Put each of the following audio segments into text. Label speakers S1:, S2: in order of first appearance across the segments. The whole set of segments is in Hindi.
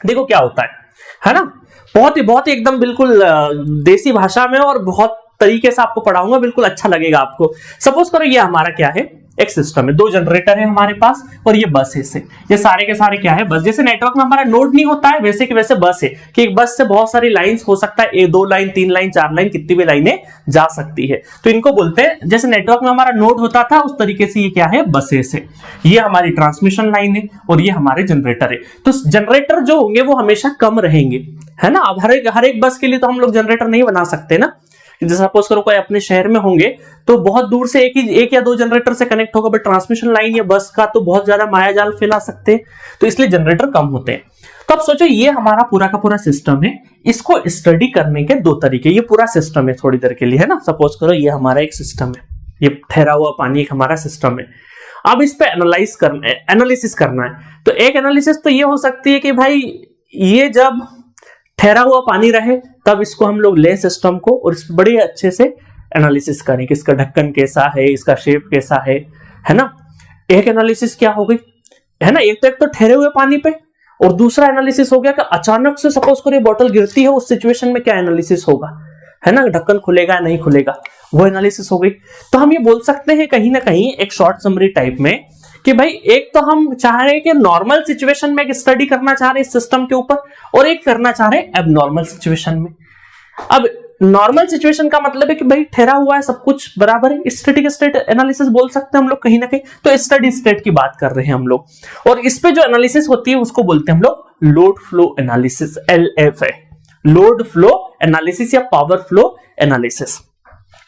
S1: देखो क्या होता है ना, बहुत ही एकदम बिल्कुल देसी भाषा में और बहुत तरीके से आपको पढ़ाऊंगा, बिल्कुल अच्छा लगेगा आपको। सपोज करो ये हमारा क्या है, एक सिस्टम है, 2 जनरेटर है हमारे पास और ये बस है से, ये सारे के सारे क्या है, बस। जैसे नेटवर्क में हमारा नोड नहीं होता है वैसे कि वैसे बस है कि एक बस से बहुत सारी लाइंस हो सकता है, 2 लाइन 3 लाइन 4 लाइन कितनी भी लाइनें जा सकती है, तो इनको बोलते हैं, जैसे नेटवर्क में हमारा नोड होता था उस तरीके से ये क्या है, बसेस है। ये हमारी ट्रांसमिशन लाइन है और ये हमारे जनरेटर है। तो जनरेटर जो होंगे वो हमेशा कम रहेंगे, है ना। अब हर एक बस के लिए तो हम लोग जनरेटर नहीं बना सकते ना। जैसे सपोज करो कोई अपने शहर में होंगे तो बहुत दूर से एक या 2 जनरेटर से कनेक्ट होगा, बट ट्रांसमिशन लाइन या बस का तो बहुत ज्यादा मायाजाल फैला सकते हैं, तो इसलिए जनरेटर कम होते हैं। तो अब सोचो ये हमारा पूरा का पूरा सिस्टम है, इसको स्टडी करने के 2 तरीके, ये पूरा सिस्टम है थोड़ी देर के लिए, है ना। सपोज करो ये हमारा एक सिस्टम है, ये ठहरा हुआ पानी एक हमारा सिस्टम है। अब इस पे एनालिसिस करना है, तो एक एनालिसिस तो ये हो सकती है कि भाई ये जब ठहरा हुआ पानी रहे तब इसको हम लोग ले सिस्टम को और इस बड़े अच्छे से एनालिसिस करें कि इसका ढक्कन कैसा है, इसका शेप कैसा है ना। एक एनालिसिस क्या हो गई, है ना, एक तो ठहरे हुए पानी पे, और दूसरा एनालिसिस हो गया कि अचानक से सपोज करो बोतल गिरती है, उस सिचुएशन में क्या एनालिसिस होगा, है ना, ढक्कन खुलेगा या नहीं खुलेगा, वो एनालिसिस हो गई। तो हम ये बोल सकते हैं कहीं ना कहीं एक शॉर्ट समरी टाइप में कि भाई एक तो हम चाह रहे हैं कि नॉर्मल सिचुएशन में एक स्टडी करना चाह रहे हैं इस सिस्टम के ऊपर, और एक करना चाह रहे हैं एबनॉर्मल सिचुएशन में। अब नॉर्मल सिचुएशन का मतलब है कि भाई ठहरा हुआ है, सब कुछ बराबर है, स्टैटिक स्टेट एनालिसिस बोल सकते हैं हम लोग कहीं ना कहीं, तो स्टडी स्टेट की बात कर रहे हैं हम लोग। और इस पे जो एनालिसिस होती है उसको बोलते हैं हम लोग लोड फ्लो एनालिसिस, LF है, लोड फ्लो एनालिसिस या पावर फ्लो एनालिसिस।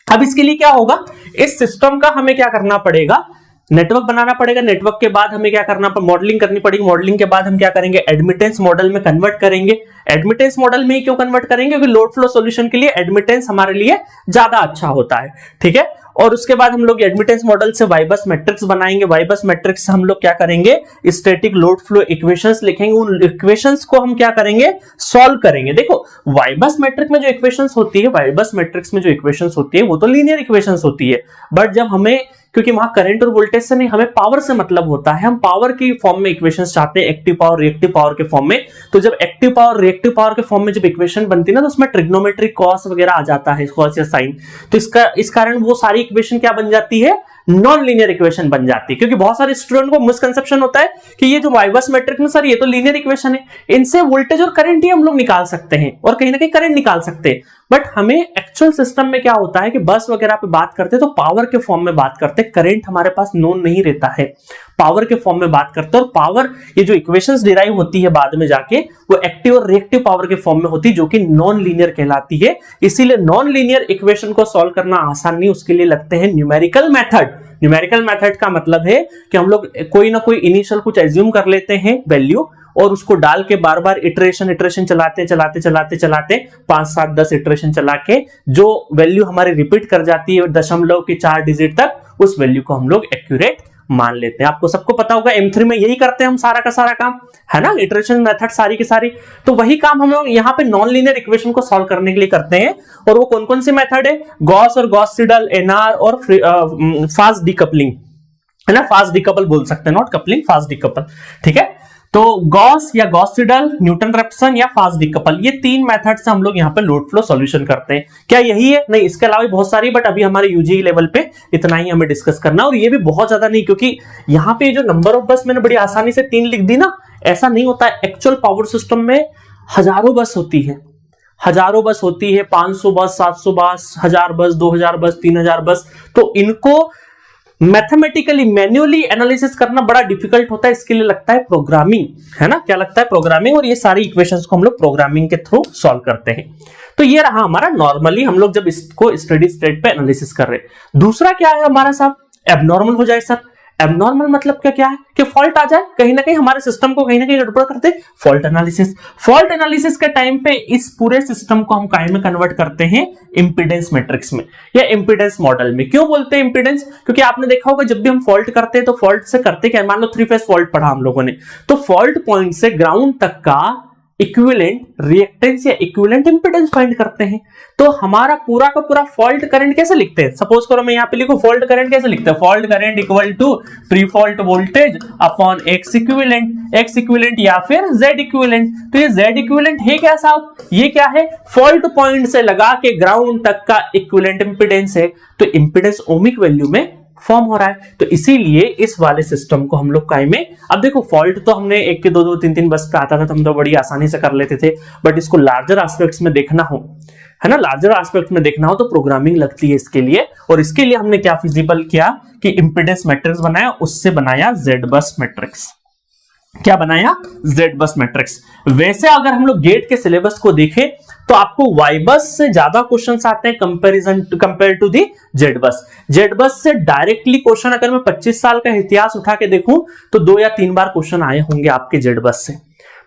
S1: अब इसके लिए क्या होगा, इस सिस्टम का हमें क्या करना पड़ेगा, नेटवर्क बनाना पड़ेगा। नेटवर्क के बाद हमें क्या करना, मॉडलिंग करनी पड़ेगी। मॉडलिंग के बाद हम क्या करेंगे, एडमिटेंस मॉडल में कन्वर्ट करेंगे। एडमिटेंस मॉडल में ही क्यों कन्वर्ट करेंगे, क्योंकि लोड फ्लो सॉल्यूशन के लिए एडमिटेंस हमारे लिए ज्यादा अच्छा होता है, ठीक है। और उसके बाद हम लोग एडमिटेंस मॉडल से वाइबस मैट्रिक्स बनाएंगे। वाइबस मैट्रिक्स से हम लोग क्या करेंगे, स्टैटिक लोड फ्लो इक्वेशंस लिखेंगे। उन इक्वेशंस को हम क्या करेंगे, सॉल्व करेंगे। देखो वाइबस मैट्रिक्स में जो इक्वेशंस होती है, वाइबस मैट्रिक्स में जो इक्वेशंस होती है वो तो लीनियर इक्वेशंस होती है, बट जब हमें, क्योंकि वहां करंट और वोल्टेज से नहीं, हमें पावर से मतलब होता है, हम पावर की फॉर्म में इक्वेशंस चाहते हैं, एक्टिव पावर रिएक्टिव पावर के फॉर्म में। तो जब एक्टिव पावर रिएक्टिव पावर के फॉर्म में जब इक्वेशन बनती है ना, तो उसमें ट्रिग्नोमेट्रिक कॉस वगैरह आ जाता है, कॉस या साइन। तो इस कारण वो सारी इक्वेशन क्या बन जाती है, नॉन लीनियर इक्वेशन बन जाती है। क्योंकि बहुत सारे स्टूडेंट को मिसकंसेप्शन होता है कि ये जो वाइबस मैट्रिक्स में सर ये तो लीनियर इक्वेशन है, इनसे वोल्टेज और करंट ही हम लोग निकाल सकते हैं और कहीं ना कहीं करंट निकाल सकते हैं। बट हमें एक्चुअल सिस्टम में क्या होता है कि बस वगैरह पे बात करते हैं तो पावर के फॉर्म में बात करते हैं, करंट हमारे पास नोन नहीं रहता है, पावर के फॉर्म में बात करते हैं। और पावर, ये जो इक्वेशंस डिराइव होती है बाद में जाके, वो एक्टिव और रिएक्टिव पावर के फॉर्म में होती है, जो कि नॉन लीनियर कहलाती है। इसीलिए नॉन लीनियर इक्वेशन को सॉल्व करना आसान नहीं, उसके लिए लगते हैं न्यूमेरिकल मेथड। न्यूमेरिकल मेथड का मतलब है कि हम लोग कोई ना कोई इनिशियल कुछ एज्यूम कर लेते हैं वैल्यू, और उसको डाल के बार बार इटरेशन चलाते 5, 7, 10 इटरेशन चला के जो वैल्यू हमारी रिपीट कर जाती है दशमलव के 4 डिजिट तक, उस वैल्यू को हम लोग एक्यूरेट मान लेते हैं। आपको सबको पता होगा M3 में यही करते हैं हम सारा का सारा काम, है ना, इटरेशन मेथड सारी की सारी। तो वही काम हम लोग यहाँ पे नॉन लीनियर इक्वेशन को सॉल्व करने के लिए करते हैं। और वो कौन कौन सी मेथड है, गॉस और गॉस सिडल, NR और फास्ट डिकपलिंग, है ना, फास्ट डिकपल बोल सकते हैं, नॉट कपलिंग, फास्ट डिकपल, ठीक है। तो गॉस या गॉस सिडल, न्यूटन रेप्सन या फास्ट डिकपल, ये 3 मेथड से हम लोग यहाँ पे लोड फ्लो सॉल्यूशन करते हैं। क्या यही है, नहीं, इसके अलावा भी बहुत सारी, बट अभी हमारे यूजी लेवल पे इतना ही हमें डिस्कस करना, और ये भी बहुत ज्यादा नहीं, क्योंकि यहाँ पे जो नंबर ऑफ बस मैंने बड़ी आसानी से 3 लिख दी ना, ऐसा नहीं होता है। एक्चुअल पावर सिस्टम में हजारों बस होती है, 500 बस, 700 बस, 1000 बस, 2000 बस, 3000 बस। तो इनको मैथमेटिकली मैन्युअली एनालिसिस करना बड़ा डिफिकल्ट होता है, इसके लिए लगता है प्रोग्रामिंग, है ना, क्या लगता है, प्रोग्रामिंग। और ये सारी इक्वेशंस को हम लोग प्रोग्रामिंग के थ्रू सॉल्व करते हैं। तो ये रहा हमारा नॉर्मली हम लोग जब इसको स्टडी स्टेट पे एनालिसिस कर रहे हैं। दूसरा क्या है हमारा साहब, एबनॉर्मल हो जाए सर। एबनॉर्मल मतलब क्या है कि फॉल्ट आ जाए, कहीं ना कहीं हमारे सिस्टम को कहीं ना कहीं गड़बड़ करते हैं, फॉल्ट एनालिसिस। फॉल्ट एनालिसिस के टाइम पे इस पूरे सिस्टम को हम काय में कन्वर्ट करते हैं, इंपीडेंस मैट्रिक्स में या इंपीडेंस मॉडल में। क्यों बोलते हैं इंपीडेंस, क्योंकि आपने देखा होगा जब भी हम फॉल्ट करते हैं तो फॉल्ट से करते क्या, मान लो 3 फेज फॉल्ट पढ़ा हम लोगों ने, तो फॉल्ट पॉइंट से ग्राउंड तक का इक्विवेलेंट रिएक्टेंस या इक्विवेलेंट इंपीडेंस फाइंड करते हैं। तो हमारा पूरा का पूरा फॉल्ट करंट कैसे लिखते हैं, सपोज करो मैं यहाँ पे लिखूं फॉल्ट करंट कैसे लिखते हैं, fault current equal to pre fault voltage upon X equivalent या फिर जेड इक्विवेलेंट। तो ये जेड इक्विवेलेंट है क्या साहब, ये क्या है, फॉल्ट पॉइंट से लगा के ग्राउंड तक का इक्विवेलेंट इंपीडेंस है। तो इंपीडेंस ओमिक वैल्यू में फॉर्म हो रहा है। तो इसीलिए इस वाले सिस्टम को हम लोग काय में, अब देखो फॉल्ट तो हमने 1 के 2 2 3 3 बस पे आता था तो हम तो बड़ी आसानी से कर लेते थे, बट इसको लार्जर एस्पेक्ट्स में देखना हो, है ना, लार्जर एस्पेक्ट में देखना हो तो प्रोग्रामिंग लगती है इसके लिए। और इसके लिए हमने क्या फिजिबल किया कि इंपीडेंस मैट्रिक्स बनाया, उससे बनाया जेड बस मैट्रिक्स। क्या बनाया, जेड बस मैट्रिक्स। वैसे अगर हम लोग गेट के सिलेबस को देखें तो आपको वाई बस से ज्यादा क्वेश्चंस आते हैं कंपेयर टू दी जेड बस। जेड बस से डायरेक्टली क्वेश्चन अगर मैं 25 साल का इतिहास उठा के देखूं तो 2 या 3 बार क्वेश्चन आए होंगे आपके जेड बस से,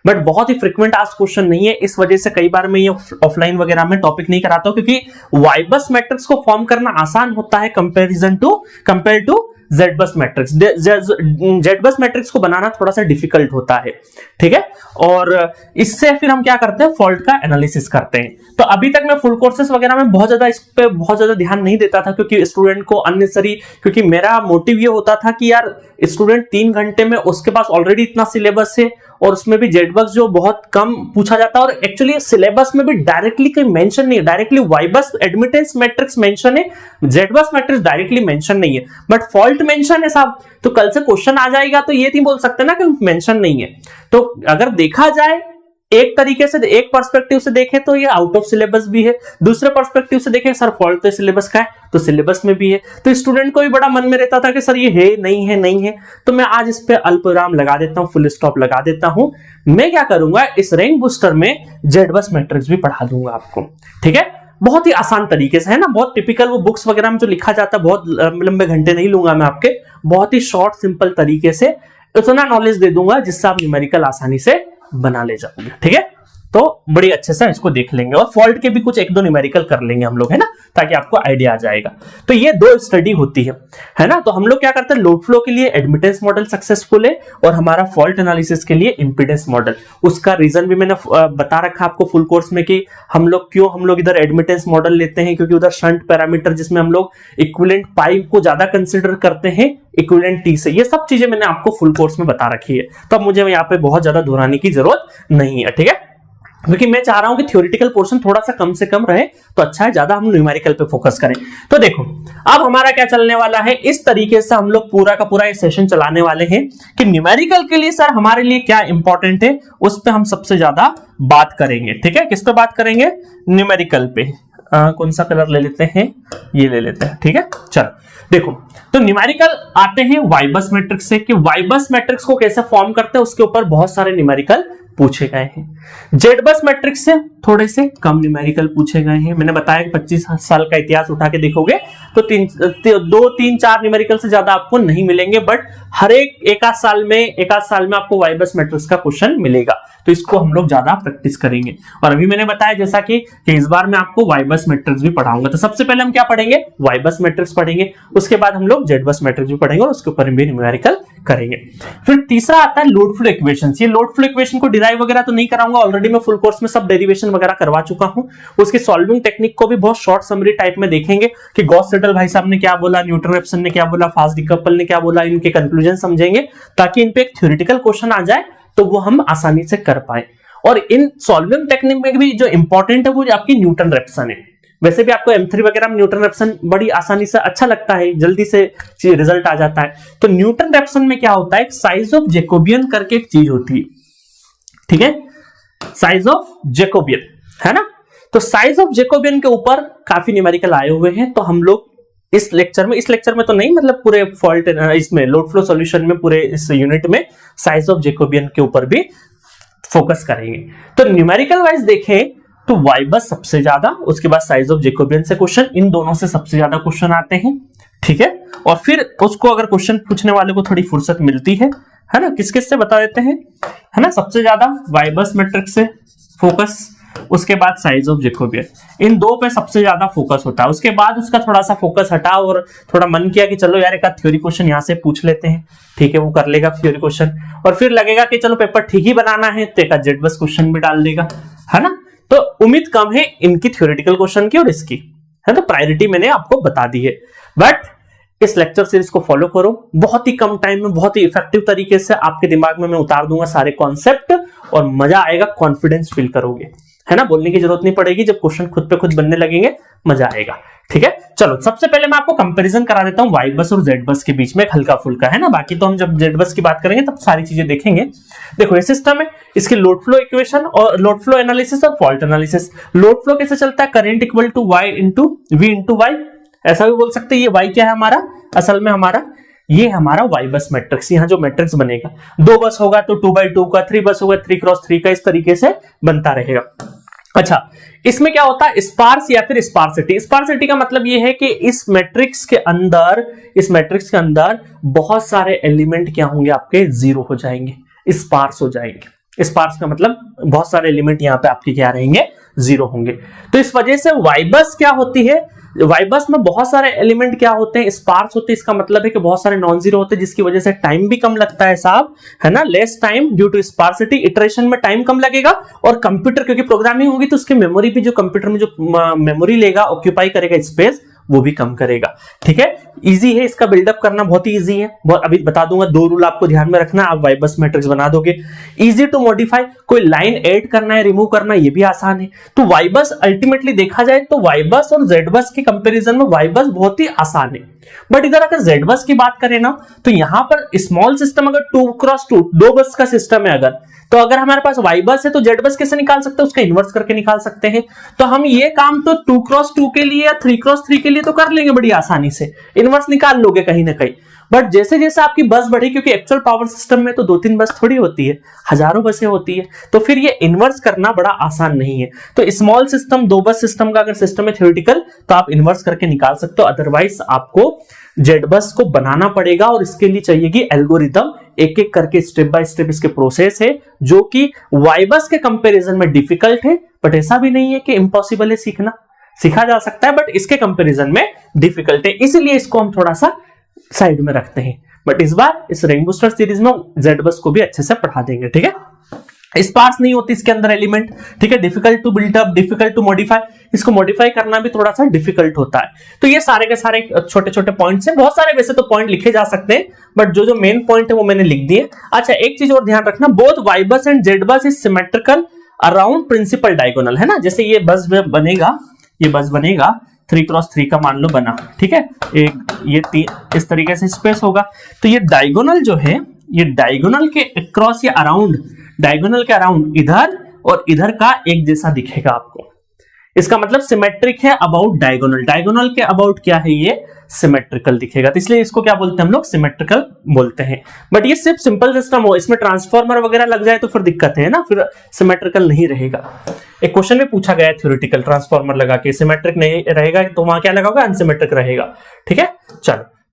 S1: बट बहुत ही फ्रिक्वेंट आस्क्ड क्वेश्चन नहीं है। इस वजह से कई बार मैं ये ऑफलाइन वगैरह में टॉपिक नहीं कराता हूं, क्योंकि वाई बस मैट्रिक्स को फॉर्म करना आसान होता है कंपेयर टू जेड बस मैट्रिक्स। जेड बस मैट्रिक्स को बनाना थोड़ा सा डिफिकल्ट होता है, ठीक है। और इससे फिर हम क्या करते हैं, फॉल्ट का एनालिसिस करते हैं। तो अभी तक मैं फुल कोर्सेज वगैरह में इस पे बहुत ज्यादा ध्यान नहीं देता था, क्योंकि स्टूडेंट को अननेसेसरी, क्योंकि मेरा मोटिव ये होता था कि यार स्टूडेंट 3 घंटे में उसके पास ऑलरेडी इतना सिलेबस है और उसमें भी जेड बस जो बहुत कम पूछा जाता है, और एक्चुअली सिलेबस में भी डायरेक्टली कोई मेंशन नहीं है, डायरेक्टली वाई बस एडमिटेंस मैट्रिक्स मेंशन है, जेड बस मैट्रिक्स डायरेक्टली मेंशन नहीं है, बट फॉल्ट मेंशन है साहब। तो कल से क्वेश्चन आ जाएगा तो ये नहीं बोल सकते ना कि मेंशन नहीं है। तो अगर देखा जाए एक तरीके से, एक पर्सपेक्टिव से देखें तो ये आउट ऑफ सिलेबस भी है, दूसरे पर्सपेक्टिव से देखें सर फॉल्ट तो सिलेबस का है, तो सिलेबस में भी है। तो स्टूडेंट को भी बड़ा मन में रहता था कि सर ये है नहीं है, तो मैं आज इस पे अल्पविराम लगा देता हूं, फुल स्टॉप लगा देता हूं। मैं क्या करूंगा, इस रैंक बूस्टर में जेड बस मैट्रिक्स भी पढ़ा दूंगा आपको, ठीक है, बहुत ही आसान तरीके से, है ना। बहुत टिपिकल वो बुक्स वगैरह में जो लिखा जाता है, बहुत लंबे घंटे नहीं लूंगा मैं आपके, बहुत ही शॉर्ट सिंपल तरीके से इतना नॉलेज दे दूंगा जिससे आप न्यूमेरिकल आसानी से बना ले जाओगे, ठीक है। तो बड़ी अच्छे से इसको देख लेंगे और फॉल्ट के भी कुछ 1-2 न्यूमेरिकल कर लेंगे हम लोग, है ना, ताकि आपको आइडिया आ जाएगा। तो ये 2 स्टडी होती है ना। तो हम लोग क्या करते हैं, लोड फ्लो के लिए एडमिटेंस मॉडल सक्सेसफुल है और हमारा फॉल्ट एनालिसिस के लिए इंपीडेंस मॉडल। उसका रीजन भी मैंने बता रखा आपको फुल कोर्स में कि हम लोग इधर एडमिटेंस मॉडल लेते हैं, क्योंकि उधर शंट पैरामीटर जिसमें हम लोग इक्विवेलेंट पाई को ज्यादा कंसिडर करते हैं इक्विवेलेंट टी से। ये सब चीजें मैंने आपको फुल कोर्स में बता रखी है, तो अब मुझे यहाँ पे बहुत ज्यादा दोहराने की जरूरत नहीं है, ठीक है, क्योंकि मैं चाह रहा हूं कि थ्योरेटिकल पोर्शन थोड़ा सा कम से कम रहे तो अच्छा है, ज्यादा हम न्यूमेरिकल पे फोकस करें। तो देखो अब हमारा क्या चलने वाला है, इस तरीके से हम लोग पूरा का पूरा ये सेशन चलाने वाले हैं कि न्यूमेरिकल के लिए सर हमारे लिए क्या इंपॉर्टेंट है, उस पर हम सबसे ज्यादा बात करेंगे, ठीक है। किस पे बात करेंगे, न्यूमेरिकल पे। कौन सा कलर ले लेते हैं, ये ले लेते हैं, ठीक है। चलो देखो, तो न्यूमेरिकल आते हैं वाई बस मैट्रिक्स से, कि वाई बस मैट्रिक्स को कैसे फॉर्म करते हैं, उसके ऊपर बहुत सारे न्यूमेरिकल पूछे गए हैं। जेड बस मैट्रिक्स से थोड़े से कम न्यूमेरिकल पूछे गए हैं। मैंने बताया कि 25 साल का इतिहास उठा के देखोगे तो 2, 3, 4 न्यूमेरिकल से ज्यादा आपको नहीं मिलेंगे, बट हर एक आध साल में आपको वाई बस मैट्रिक्स का क्वेश्चन मिलेगा, तो इसको हम लोग ज्यादा प्रैक्टिस करेंगे। और अभी मैंने बताया जैसा कि इस बार मैं आपको वाई बस मैट्रिक्स भी पढ़ाऊंगा। तो सबसे पहले हम क्या पढ़ेंगे, वाई बस मैट्रिक्स पढ़ेंगे, उसके बाद हम लोग जेड बस मैट्रिक्स भी पढ़ेंगे और उसके ऊपर भी न्यूमेरिकल करेंगे। फिर तीसरा आता है लोड फ्लो इक्वेशंस। ये लोड फ्लो इक्वेशन को डिराइव वगैरह तो नहीं कराऊंगा, ऑलरेडी मैं फुल कोर्स में सब डेरिवेशन वगैरह करवा चुका हूं। उसकी सॉल्विंग टेक्निक को भी बहुत शॉर्ट समरी टाइप में देखेंगे कि गॉस सेटल भाई साहब ने क्या बोला, न्यूटन रेफसन ने क्या बोला, फास्ट डिकपल ने क्या बोला, इनके कंक्लूजन समझेंगे, ताकि इन पे एक थ्योरेटिकल क्वेश्चन आ जाए तो वो हम आसानी से कर पाए। और इन सॉल्विंग टेक्निक में भी जो इंपॉर्टेंट है वो आपकी न्यूटन रेफसन है। वैसे भी आपको M3 वगैरह में न्यूटन रेफसन बड़ी आसानी से अच्छा लगता है, जल्दी से रिजल्ट आ जाता है। तो न्यूटन रेफसन में क्या होता है, साइज ऑफ जैकोबियन करके एक चीज होती है, ठीक है, साइज ऑफ जैकोबियन, है ना। तो साइज ऑफ जैकोबियन के ऊपर काफी न्यूमेरिकल आए हुए हैं, तो हम लोग इस लेक्चर में तो नहीं, मतलब पूरे फॉल्ट इसमें लोड फ्लो सॉल्यूशन में पूरे इस यूनिट में साइज ऑफ जैकोबियन के ऊपर भी फोकस करेंगे। तो न्यूमेरिकल वाइज देखें तो वाई बस सबसे ज्यादा, उसके बाद साइज ऑफ जैकोबियन से क्वेश्चन, इन दोनों से सबसे ज्यादा क्वेश्चन आते हैं, ठीक है। और फिर उसको अगर क्वेश्चन पूछने वाले को थोड़ी फुर्सत मिलती है ना, किस किस से बता देते हैं, है ना। सबसे ज्यादा वाई बस मैट्रिक्स से फोकस, उसके बाद साइज ऑफ जैकोबियन, इन दो पे सबसे ज्यादा फोकस होता है। उसके बाद उसका थोड़ा सा फोकस हटा और थोड़ा मन किया कि चलो यार एक आध थ्योरी क्वेश्चन यहाँ से पूछ लेते हैं, ठीक है, वो कर लेगा थ्योरी क्वेश्चन, और फिर लगेगा कि चलो पेपर ठीक ही बनाना है तो एक आध जेड बस क्वेश्चन भी डाल देगा, है ना। तो उम्मीद कम है इनकी थ्योरेटिकल क्वेश्चन की और इसकी, है तो प्रायोरिटी मैंने आपको बता दी है। बट इस लेक्चर सीरीज को फॉलो करो, बहुत ही कम टाइम में बहुत ही इफेक्टिव तरीके से आपके दिमाग में मैं उतार दूंगा सारे कॉन्सेप्ट, और मजा आएगा, कॉन्फिडेंस फील करोगे, है ना। बोलने की जरूरत नहीं पड़ेगी, जब क्वेश्चन खुद पे खुद बनने लगेंगे मजा आएगा, ठीक है। चलो सबसे पहले मैं आपको कंपैरिजन करा देता हूं वाई बस और जेड बस के बीच में, हल्का फुल्का, है ना। बाकी तो हम जब जेड बस की बात करेंगे तब सारी चीजें देखेंगे। देखो ये सिस्टम है, इसकी लोड फ्लो इक्वेशन और लोड फ्लो एनालिसिस और फॉल्ट एनालिसिस। लोड फ्लो कैसे चलता है, current equal to Y into V into Y, ऐसा भी बोल सकते हैं। ये वाई क्या है हमारा, असल में हमारा ये हमारा वाई बस मैट्रिक्स, यहाँ जो मैट्रिक्स बनेगा, 2 बस होगा तो 2x2 का, 3 बस होगा 3x3 का, इस तरीके से बनता रहेगा। अच्छा, इसमें क्या होता है, स्पार्स या फिर स्पार्सिटी। स्पार्सिटी का मतलब ये है कि इस मैट्रिक्स के अंदर बहुत सारे एलिमेंट क्या होंगे, आपके जीरो हो जाएंगे, स्पार्स हो जाएंगे। स्पार्स का मतलब बहुत सारे एलिमेंट यहाँ पे आपके क्या रहेंगे, जीरो होंगे। तो इस वजह से वाई बस क्या होती है, वाई बस में बहुत सारे एलिमेंट क्या होते हैं, स्पार्स होते हैं। इसका मतलब है कि बहुत सारे नॉन जीरो होते हैं, जिसकी वजह से टाइम भी कम लगता है साहब, है ना। Less time due to sparsity, iteration में टाइम कम लगेगा, और कंप्यूटर क्योंकि प्रोग्रामिंग होगी तो उसकी मेमोरी भी, जो कंप्यूटर में जो मेमोरी लेगा, ऑक्यूपाई करेगा स्पेस, वो भी कम करेगा, ठीक है। इजी है, इसका बिल्डअप करना बहुत ही इजी है, बहुत अभी बता दूंगा। 2 रूल आपको ध्यान में रखना, आप वाई बस मैट्रिक्स बना दोगे। इजी टू मॉडिफाई, कोई लाइन ऐड करना है, रिमूव करना, ये भी आसान है। तो वाई बस अल्टीमेटली देखा जाए तो वाई बस और जेड बस के कंपैरिजन में वाई बस बहुत ही आसान है। बट इधर अगर जेड बस की बात करें ना, तो यहां पर स्मॉल सिस्टम, अगर 2x2 2 बस का सिस्टम है अगर, तो अगर हमारे पास वाई बस है तो जेड बस कैसे निकाल सकते हैं, उसका इन्वर्स करके निकाल सकते हैं। तो हम ये काम तो 2x2 के लिए या 3x3 के लिए तो कर लेंगे बड़ी आसानी से, इन्वर्स निकाल लोगे कहीं ना कहीं। बट जैसे जैसे आपकी बस बढ़ी, क्योंकि एक्चुअल पावर सिस्टम में तो 2-3 बस थोड़ी होती है, हजारों बसें होती है, तो फिर ये इन्वर्स करना बड़ा आसान नहीं है। तो स्मॉल सिस्टम, 2 बस सिस्टम का अगर सिस्टम है थ्योरेटिकल, तो आप इन्वर्स करके निकाल सकते हो, अदरवाइज आपको जेड बस को बनाना पड़ेगा, और इसके लिए चाहिएगी एल्गोरिथम, एक एक करके स्टेप बाय स्टेप इसके प्रोसेस है, जो कि वाई बस के कंपैरिजन में डिफिकल्ट है। बट ऐसा भी नहीं है कि इम्पॉसिबल है सीखना, सीखा जा सकता है, बट इसके कंपैरिजन में डिफिकल्ट है, इसलिए इसको हम थोड़ा सा साइड में रखते हैं। बट इस बार इस रेन बूस्टर सीरीज में जेड बस को भी अच्छे से पढ़ा देंगे, ठीक है। स्पार्स नहीं होती इसके अंदर एलिमेंट, ठीक है। Difficult to build up, difficult to modify, इसको मॉडिफाई करना भी थोड़ा सा डिफिकल्ट होता है। तो ये सारे के सारे छोटे छोटे पॉइंट्स हैं, बहुत सारे वैसे तो पॉइंट लिखे जा सकते हैं, बट जो जो मेन पॉइंट है वो मैंने लिख दिए। अच्छा, एक चीज और ध्यान रखना, both Y bus and Z bus is symmetrical around principal diagonal, है ना। जैसे ये बस बनेगा, ये बस बनेगा 3x3 का मान लो बना, ठीक है, ये इस तरीके से स्पेस होगा। तो ये डायगोनल जो है, ये डायगोनल के अक्रॉस या अराउंड, डायगोनल के अराउंड इधर और इधर का एक जैसा दिखेगा आपको, इसका मतलब सिमेट्रिक है अबाउट डायगोनल। डायगोनल के अबाउट क्या है, ये सिमेट्रिकल दिखेगा, तो इसलिए इसको क्या बोलते हैं हम लोग, सिमेट्रिकल बोलते हैं। बट ये सिर्फ सिंपल सिस्टम हो, इसमें ट्रांसफॉर्मर वगैरह लग जाए तो फिर दिक्कत है ना, फिर सिमेट्रिकल नहीं रहेगा। एक क्वेश्चन में पूछा गया है थ्योरेटिकल, ट्रांसफॉर्मर लगा के सिमेट्रिक नहीं रहेगा, तो वहां क्या लगाओगे, अनसिमेट्रिक रहेगा, ठीक है। चलो